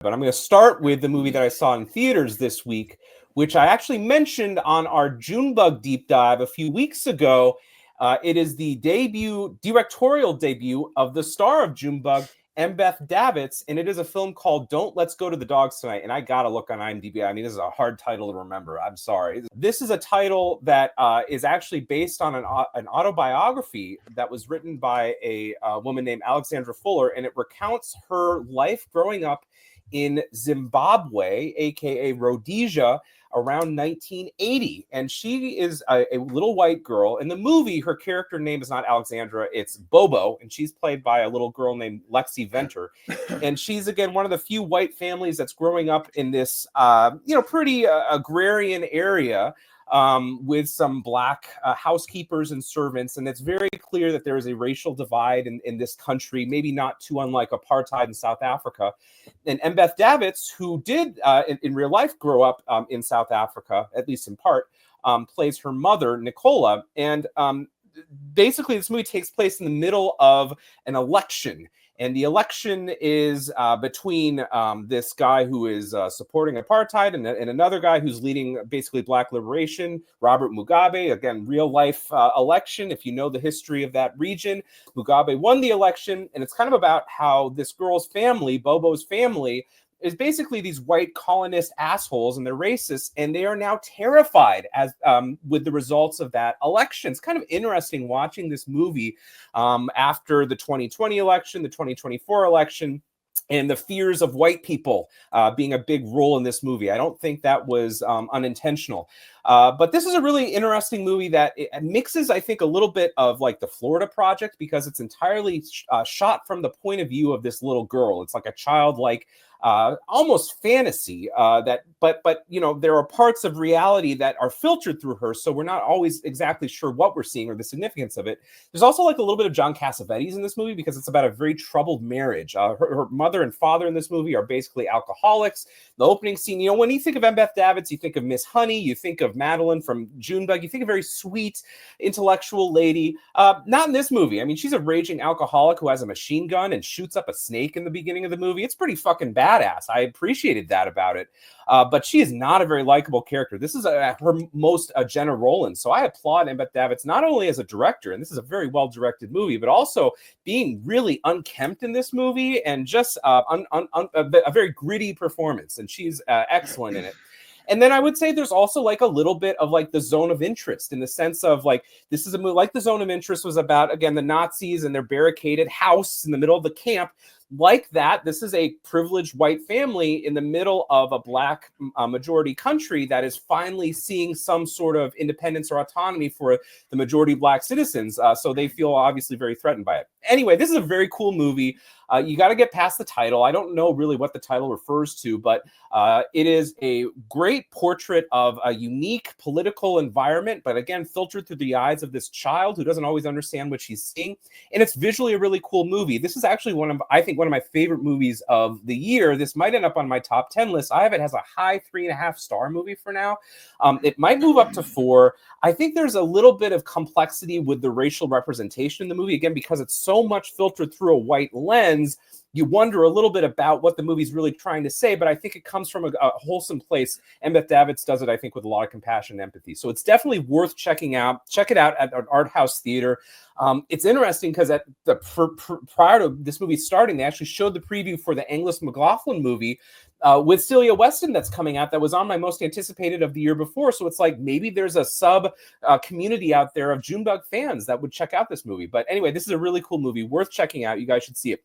But I'm going to start with the movie that I saw in theaters this week, which I actually mentioned on our Junebug deep dive a few weeks ago. It is the directorial debut of the star of Junebug, Embeth Davidtz, and it is a film called Don't Let's Go to the Dogs Tonight. And I got to look on IMDb. I mean, this is a hard title to remember. I'm sorry. This is a title that is actually based on an autobiography that was written by a woman named Alexandra Fuller, and it recounts her life growing up in Zimbabwe, aka Rhodesia, around 1980. And she is a little white girl. In the movie, her character name is not Alexandra, it's Bobo, and she's played by a little girl named Lexi Venter. And she's, again, one of the few white families that's growing up in this, pretty agrarian area, with some black housekeepers and servants. And it's very clear that there is a racial divide in this country, maybe not too unlike apartheid in South Africa. And Embeth Davidtz, who did in real life grow up in South Africa, at least in part, plays her mother, Nicola. And basically, this movie takes place in the middle of an election. And the election is between this guy who is supporting apartheid and another guy who's leading basically black liberation, Robert Mugabe. Again, real life election. If you know the history of that region, Mugabe won the election. And it's kind of about how this girl's family, Bobo's family, is basically these white colonist assholes, and they're racist, and they are now terrified as with the results of that election. It's kind of interesting watching this movie after the 2020 election, the 2024 election, and the fears of white people being a big role in this movie. I don't think that was unintentional. But this is a really interesting movie that it mixes, I think, a little bit of like the Florida Project, because it's entirely shot from the point of view of this little girl. It's like a childlike, almost fantasy but there are parts of reality that are filtered through her, so we're not always exactly sure what we're seeing or the significance of it. There's also like a little bit of John Cassavetes in this movie, because it's about a very troubled marriage. Her mother and father in this movie are basically alcoholics. The opening scene, when you think of Embeth Davidtz, you think of Miss Honey, you think of Madeline from Junebug, you think of a very sweet, intellectual lady. Not in this movie. I mean, she's a raging alcoholic who has a machine gun and shoots up a snake in the beginning of the movie. It's pretty fucking badass. I appreciated that about it. But she is not a very likable character. This is her most Jenna Rollins. So I applaud Embeth Davidtz not only as a director, and this is a very well-directed movie, but also being really unkempt in this movie, and just a very gritty performance. And she's excellent in it. And then I would say there's also like a little bit of like the zone of interest, in the sense of like, this is a movie like the zone of interest was about, again, the Nazis and their barricaded house in the middle of the camp. Like that, this is a privileged white family in the middle of a black majority country that is finally seeing some sort of independence or autonomy for the majority black citizens. So they feel obviously very threatened by it. Anyway, this is a very cool movie. You got to get past the title. I don't know really what the title refers to, but it is a great portrait of a unique political environment, but again, filtered through the eyes of this child who doesn't always understand what she's seeing. And it's visually a really cool movie. This is actually one of my favorite movies of the year. This might end up on my top 10 list. I have it as a high 3.5-star movie for now. It might move up to 4. I think there's a little bit of complexity with the racial representation in the movie, again, because it's so much filtered through a white lens. You wonder a little bit about what the movie's really trying to say, but I think it comes from a wholesome place. Embeth Davidtz does it, I think, with a lot of compassion and empathy. So it's definitely worth checking out. Check it out at an art house theater. It's interesting because at the prior to this movie starting, they actually showed the preview for the Angus McLaughlin movie with Celia Weston that's coming out, that was on my most anticipated of the year before. So it's like maybe there's a sub community out there of Junebug fans that would check out this movie. But anyway, this is a really cool movie, worth checking out. You guys should see it.